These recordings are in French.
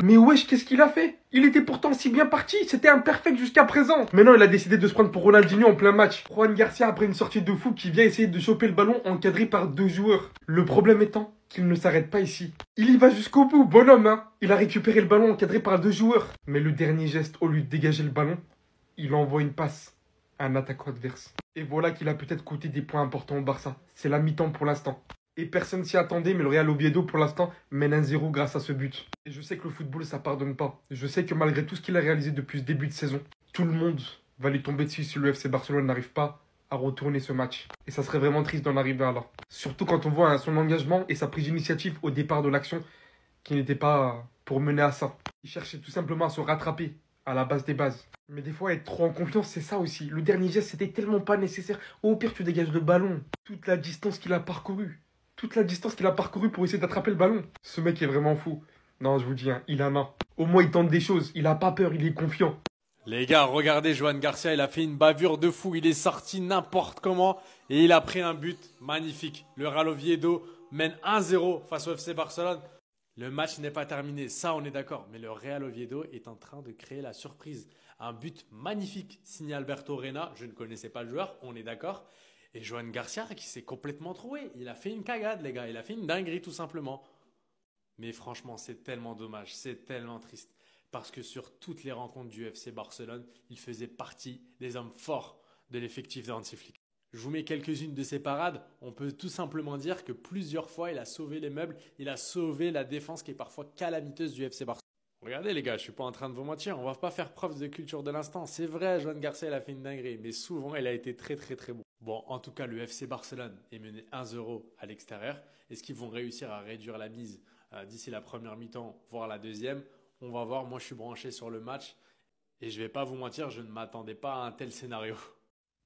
Mais wesh, qu'est-ce qu'il a fait? Il était pourtant si bien parti, c'était imperfect jusqu'à présent. Mais non, il a décidé de se prendre pour Ronaldinho en plein match. Juan Garcia après une sortie de fou qui vient essayer de choper le ballon encadré par 2 joueurs. Le problème étant qu'il ne s'arrête pas ici. Il y va jusqu'au bout, bonhomme hein. Il a récupéré le ballon encadré par 2 joueurs. Mais le dernier geste, au lieu de dégager le ballon, il envoie une passe à un attaquant adverse. Et voilà qu'il a peut-être coûté des points importants au Barça. C'est la mi-temps pour l'instant. Et personne s'y attendait, mais le Real Oviedo, pour l'instant, mène 1-0 grâce à ce but. Et je sais que le football, ça pardonne pas. Je sais que malgré tout ce qu'il a réalisé depuis ce début de saison, tout le monde va lui tomber dessus si le FC Barcelone n'arrive pas à retourner ce match. Et ça serait vraiment triste d'en arriver à là. Surtout quand on voit son engagement et sa prise d'initiative au départ de l'action, qui n'était pas pour mener à ça. Il cherchait tout simplement à se rattraper à la base des bases. Mais des fois, être trop en confiance, c'est ça aussi. Le dernier geste, c'était tellement pas nécessaire. Au pire, tu dégages le ballon. Toute la distance qu'il a parcourue. Toute la distance qu'il a parcourue pour essayer d'attraper le ballon. Ce mec est vraiment fou. Non, je vous dis, hein, il en a. Au moins, il tente des choses. Il a pas peur, il est confiant. Les gars, regardez Joan Garcia, il a fait une bavure de fou. Il est sorti n'importe comment et il a pris un but magnifique. Le Real Oviedo mène 1-0 face au FC Barcelone. Le match n'est pas terminé, ça on est d'accord. Mais le Real Oviedo est en train de créer la surprise. Un but magnifique signé Alberto Reina. Je ne connaissais pas le joueur, on est d'accord. Et Joan Garcia qui s'est complètement troué. Il a fait une cagade les gars, il a fait une dinguerie tout simplement. Mais franchement c'est tellement dommage, c'est tellement triste. Parce que sur toutes les rencontres du FC Barcelone, il faisait partie des hommes forts de l'effectif d'Hansi Flick. Je vous mets quelques-unes de ses parades. On peut tout simplement dire que plusieurs fois, il a sauvé les meubles. Il a sauvé la défense qui est parfois calamiteuse du FC Barcelone. Regardez les gars, je suis pas en train de vous mentir. On va pas faire preuve de culture de l'instant. C'est vrai, Joan Garcia, il a fait une dinguerie. Mais souvent, il a été très bon. Bon, en tout cas, le FC Barcelone est mené 1-0 à l'extérieur. Est-ce qu'ils vont réussir à réduire la mise d'ici la première mi-temps, voire la deuxième? On va voir. Moi, je suis branché sur le match. Et je vais pas vous mentir, je ne m'attendais pas à un tel scénario.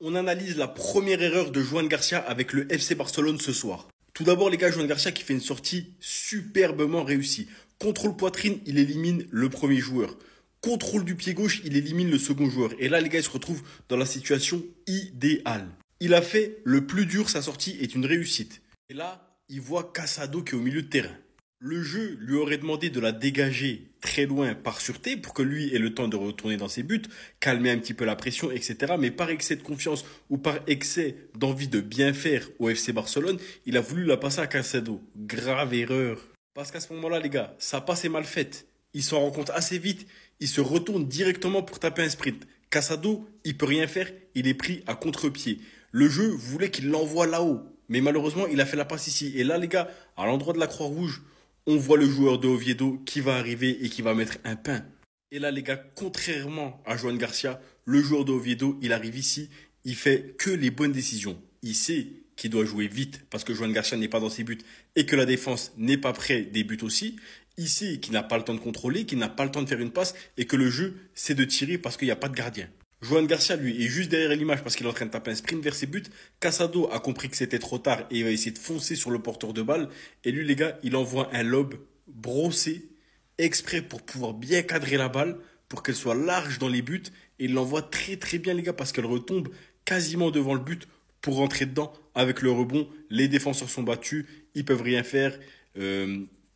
On analyse la première erreur de Joan Garcia avec le FC Barcelone ce soir. Tout d'abord, les gars, Joan Garcia qui fait une sortie superbement réussie. Contrôle poitrine, il élimine le premier joueur. Contrôle du pied gauche, il élimine le second joueur. Et là, les gars, il se retrouve dans la situation idéale. Il a fait le plus dur, sa sortie est une réussite. Et là, il voit Casado qui est au milieu de terrain. Le jeu lui aurait demandé de la dégager très loin par sûreté pour que lui ait le temps de retourner dans ses buts, calmer un petit peu la pression, etc. Mais par excès de confiance ou par excès d'envie de bien faire au FC Barcelone, il a voulu la passer à Casado. Grave erreur. Parce qu'à ce moment-là, les gars, sa passe est mal faite. Il s'en rend compte assez vite. Il se retourne directement pour taper un sprint. Casado, il peut rien faire. Il est pris à contre-pied. Le jeu voulait qu'il l'envoie là-haut. Mais malheureusement, il a fait la passe ici. Et là, les gars, à l'endroit de la Croix-Rouge, on voit le joueur de Oviedo qui va arriver et qui va mettre un pain. Et là, les gars, contrairement à Joan Garcia, le joueur de Oviedo, il arrive ici, il fait que les bonnes décisions. Il sait qu'il doit jouer vite parce que Joan Garcia n'est pas dans ses buts et que la défense n'est pas près des buts aussi. Il sait qu'il n'a pas le temps de contrôler, qu'il n'a pas le temps de faire une passe et que le jeu, c'est de tirer parce qu'il n'y a pas de gardien. Joan Garcia, lui, est juste derrière l'image parce qu'il est en train de taper un sprint vers ses buts. Casado a compris que c'était trop tard et il va essayer de foncer sur le porteur de balle. Et lui, les gars, il envoie un lob brossé, exprès pour pouvoir bien cadrer la balle, pour qu'elle soit large dans les buts. Et il l'envoie très bien, les gars, parce qu'elle retombe quasiment devant le but pour rentrer dedans avec le rebond. Les défenseurs sont battus, ils peuvent rien faire.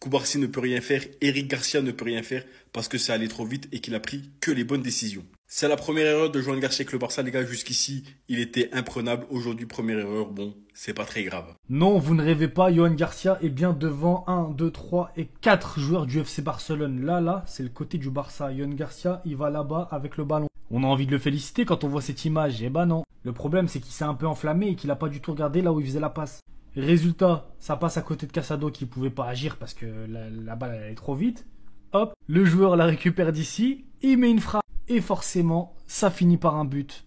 Cubarsí ne peut rien faire, Eric Garcia ne peut rien faire parce que ça allait trop vite et qu'il a pris que les bonnes décisions. C'est la première erreur de Joan Garcia avec le Barça, les gars. Jusqu'ici, il était imprenable. Aujourd'hui, première erreur, bon, c'est pas très grave. Non, vous ne rêvez pas, Joan Garcia est bien devant 1, 2, 3 et 4 joueurs du FC Barcelone. Là, c'est le côté du Barça. Joan Garcia, il va là-bas avec le ballon. On a envie de le féliciter quand on voit cette image. Eh ben non. Le problème, c'est qu'il s'est un peu enflammé et qu'il n'a pas du tout regardé là où il faisait la passe. Résultat, ça passe à côté de Casado qui ne pouvait pas agir parce que la balle elle allait trop vite. Hop, le joueur la récupère d'ici, il met une frappe. Et forcément, ça finit par un but.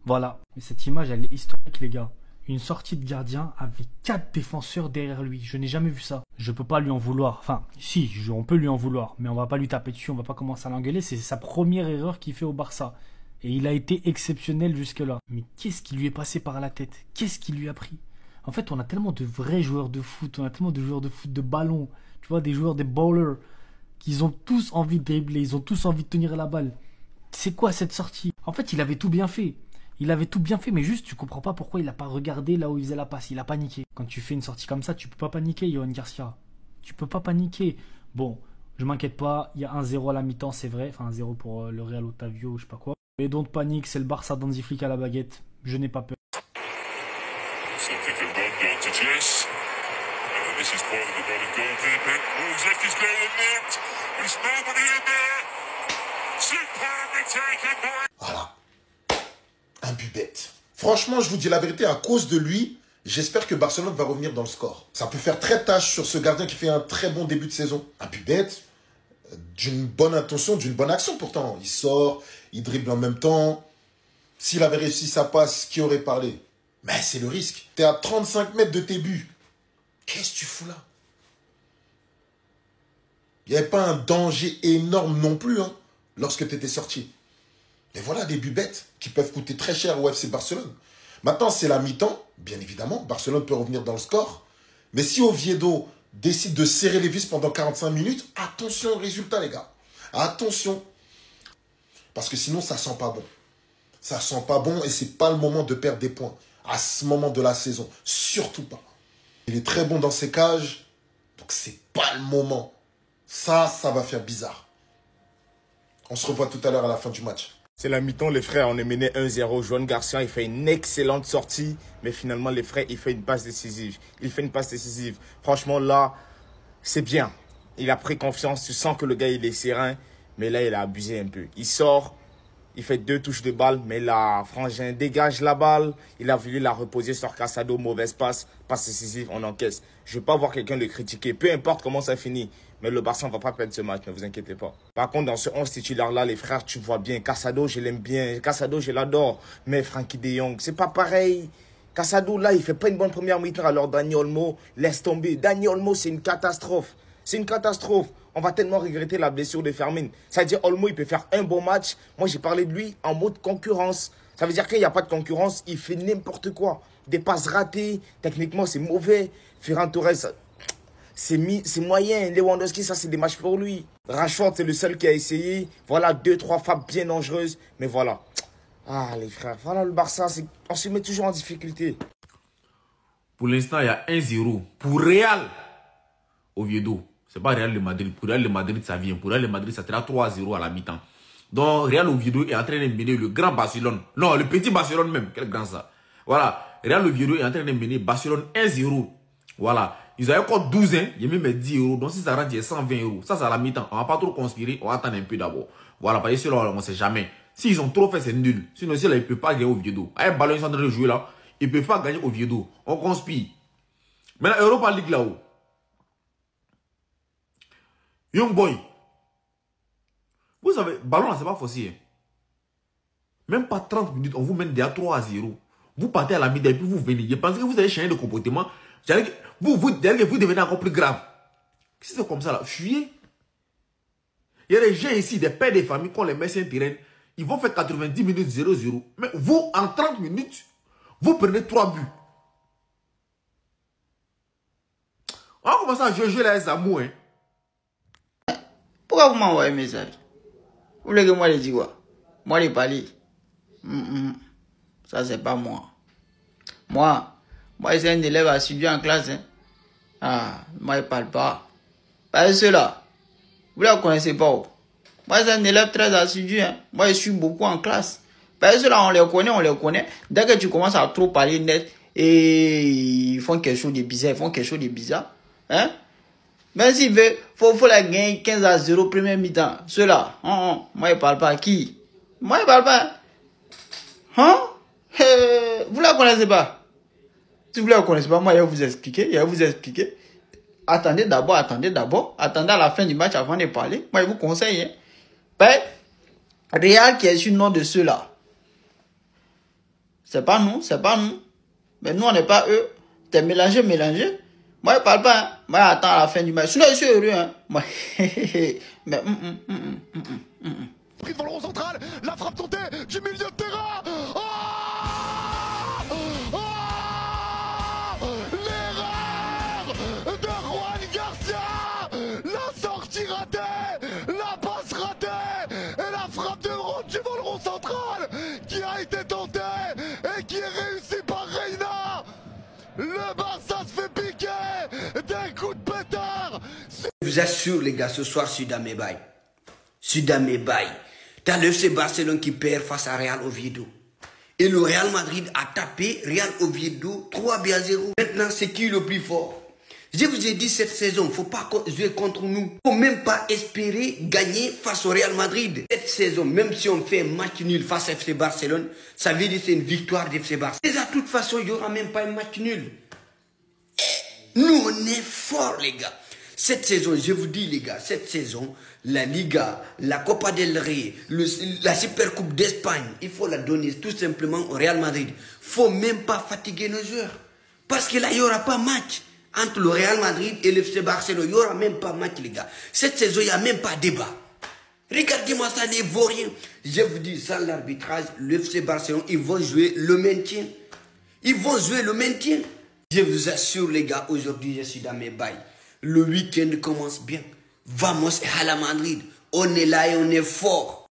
Voilà. Mais cette image, elle est historique, les gars. Une sortie de gardien avec 4 défenseurs derrière lui. Je n'ai jamais vu ça. Je peux pas lui en vouloir. Enfin, si, on peut lui en vouloir. Mais on va pas lui taper dessus, on va pas commencer à l'engueuler. C'est sa première erreur qu'il fait au Barça. Et il a été exceptionnel jusque-là. Mais qu'est-ce qui lui est passé par la tête? Qu'est-ce qui lui a pris? En fait, on a tellement de vrais joueurs de foot. On a tellement de joueurs de foot de ballon. Tu vois, des joueurs, des ballers. Qu'ils ont tous envie de dribbler, ils ont tous envie de tenir la balle. C'est quoi cette sortie? En fait, il avait tout bien fait. Il avait tout bien fait, mais juste, tu comprends pas pourquoi il a pas regardé là où il faisait la passe. Il a paniqué. Quand tu fais une sortie comme ça, tu peux pas paniquer, Joan Garcia. Tu peux pas paniquer. Bon, Je m'inquiète pas, il y a 1-0 à la mi-temps, c'est vrai. Enfin, 1-0 pour le Real Otavio, je sais pas quoi. Mais don't panique, c'est le Barça d'Hansi Flick à la baguette. Je n'ai pas peur. Voilà. Un but bête. Franchement, je vous dis la vérité, à cause de lui, j'espère que Barcelone va revenir dans le score. Ça peut faire très tâche sur ce gardien qui fait un très bon début de saison. Un but bête, d'une bonne intention, d'une bonne action pourtant. Il sort, il dribble en même temps. S'il avait réussi sa passe, qui aurait parlé? Mais c'est le risque. T'es à 35 mètres de tes buts. Qu'est-ce que tu fous là? Il n'y avait pas un danger énorme non plus hein, lorsque tu étais sorti. Mais voilà des buts bêtes qui peuvent coûter très cher au FC Barcelone. Maintenant, c'est la mi-temps, bien évidemment. Barcelone peut revenir dans le score. Mais si Oviedo décide de serrer les vis pendant 45 minutes, attention au résultat, les gars. Attention. Parce que sinon, ça sent pas bon. Ça sent pas bon et c'est pas le moment de perdre des points. À ce moment de la saison. Surtout pas. Il est très bon dans ses cages. Donc, c'est pas le moment. Ça va faire bizarre. On se revoit tout à l'heure à la fin du match. C'est la mi-temps, les frères, on est mené 1-0. Juan Garcia, il fait une excellente sortie. Mais finalement, les frères, il fait une passe décisive. Franchement, là, c'est bien. Il a pris confiance. Tu sens que le gars, il est serein. Mais là, il a abusé un peu. Il sort. Il fait 2 touches de balle. Mais là, Frangin dégage la balle. Il a voulu la reposer sur Casado. Mauvaise passe. Passe décisive, on encaisse. Je ne vais pas voir quelqu'un le critiquer. Peu importe comment ça finit. Mais le Barça ne va pas perdre ce match, ne vous inquiétez pas. Par contre, dans ce 11 titulaire-là, les frères, tu vois bien. Casado, je l'aime bien. Casado, je l'adore. Mais Frenkie de Jong, c'est pas pareil. Casado, là, il fait pas une bonne première mi-temps. Alors, Dani Olmo, laisse tomber. Dani Olmo, c'est une catastrophe. C'est une catastrophe. On va tellement regretter la blessure de Fermin. Ça veut dire Olmo, il peut faire un bon match. Moi, j'ai parlé de lui en mode concurrence. Ça veut dire qu'il n'y a pas de concurrence. Il fait n'importe quoi. Des passes ratées. Techniquement, c'est mauvais. Ferran Torres, c'est moyen. Lewandowski, ça, c'est des matchs pour lui. Rashford, c'est le seul qui a essayé. Voilà, 2-3 frappes bien dangereuses. Mais voilà. Ah, les frères. Voilà, le Barça, on se met toujours en difficulté. Pour l'instant, il y a 1-0. Pour Real Oviedo. C'est pas Real de Madrid. Pour Real de Madrid, ça vient. Pour Real de Madrid, ça sera 3-0 à la mi-temps. Donc, Real Oviedo est en train de mener le grand Barcelone. Non, le petit Barcelone même. Quel grand ça. Voilà. Real Oviedo est en train de mener Barcelone 1-0. Voilà. Ils avaient encore 12 ans. Il y a même 10 euros. Donc, si ça rentre, il y a 120 euros. Ça, c'est à la mi-temps. On va pas trop conspirer. On va attendre un peu d'abord. Voilà. Parce que sinon, on ne sait jamais. S'ils ont trop fait, c'est nul. Sinon, si là, ils ne peuvent pas gagner Oviedo. Avec ballon, ils sont en train de jouer là. Ils ne peuvent pas gagner Oviedo. On conspire. Maintenant, Europa League là-haut. Young Boy. Vous savez, ballon là, c'est pas facile. Hein. Même pas 30 minutes, on vous mène déjà 3-0. Vous partez à la mi-temps et puis vous venez. Je pense que vous allez changer de comportement. Vous devenez encore plus grave. Si c'est comme ça là, fuyez. Il y a des gens ici, des pères de famille, qu'on les met sur un terrain. Ils vont faire 90 minutes 0-0. Mais vous, en 30 minutes, vous prenez 3 buts. On va commencer à jouer les amours. Hein. Pourquoi vous m'envoyez un message? Vous voulez que moi les dise quoi? Moi les parler? Ça c'est pas moi. Moi c'est un élève assidu en classe. Hein. Ah, moi il parle pas. Parce que ceux-là, vous ne les connaissez pas. Oh. Moi c'est un élève très assidu. Hein. Moi je suis beaucoup en classe. Parce que ceux-là on les connaît. Dès que tu commences à trop parler net et ils font quelque chose de bizarre, Hein? Même s'il veut, faut la gagner 15-0 première mi-temps. Ceux-là, moi, il parle pas. Qui? Moi, il parle pas. Hein? Vous la connaissez pas? Si vous la connaissez pas, moi, je vais vous expliquer. Attendez d'abord. Attendez à la fin du match avant de parler. Moi, je vous conseille. Hein? Ben, Real qui est sur le nom de ceux-là. C'est pas nous. Mais nous, on n'est pas eux. T'es mélangé. Moi, je parle pas. Hein. Moi, j'attends à la fin du match. Sinon, je suis heureux. Hein. Moi, mais Pris devant le rond central, la frappe tentée du milieu de terrain. L'erreur de Juan Garcia. La sortie ratée, la passe ratée et la frappe de Ron devant le rond central qui a été tentée et qui est réussie par Reina. Le Barça se fait piquer d'un coup de pétard. vous assure, les gars, ce soir, je suis dans mes bails. Je suis dans mes bails. T'as le FC Barcelone qui perd face à Real Oviedo. Et le Real Madrid a tapé Real Oviedo 3-0. Maintenant, c'est qui le plus fort? Je vous ai dit cette saison, il ne faut pas jouer contre nous. Il ne faut même pas espérer gagner face au Real Madrid. Cette saison, même si on fait un match nul face à FC Barcelone, ça veut dire que c'est une victoire d'FC Barcelone. Déjà, de toute façon, il n'y aura même pas un match nul. Et nous, on est forts, les gars. Cette saison, je vous dis, les gars, cette saison, la Liga, la Copa del Rey, la Supercoupe d'Espagne, il faut la donner tout simplement au Real Madrid. Il ne faut même pas fatiguer nos joueurs. Parce que là, il n'y aura pas match. Entre le Real Madrid et le FC Barcelone, il n'y aura même pas match, les gars. Cette saison, il n'y a même pas débat. Regardez-moi ça, ne vaut rien. Je vous dis, sans l'arbitrage, le FC Barcelone, ils vont jouer le maintien. Ils vont jouer le maintien. Je vous assure, les gars, aujourd'hui, je suis dans mes bails. Le week-end commence bien. Vamos à la Madrid. On est là et on est fort.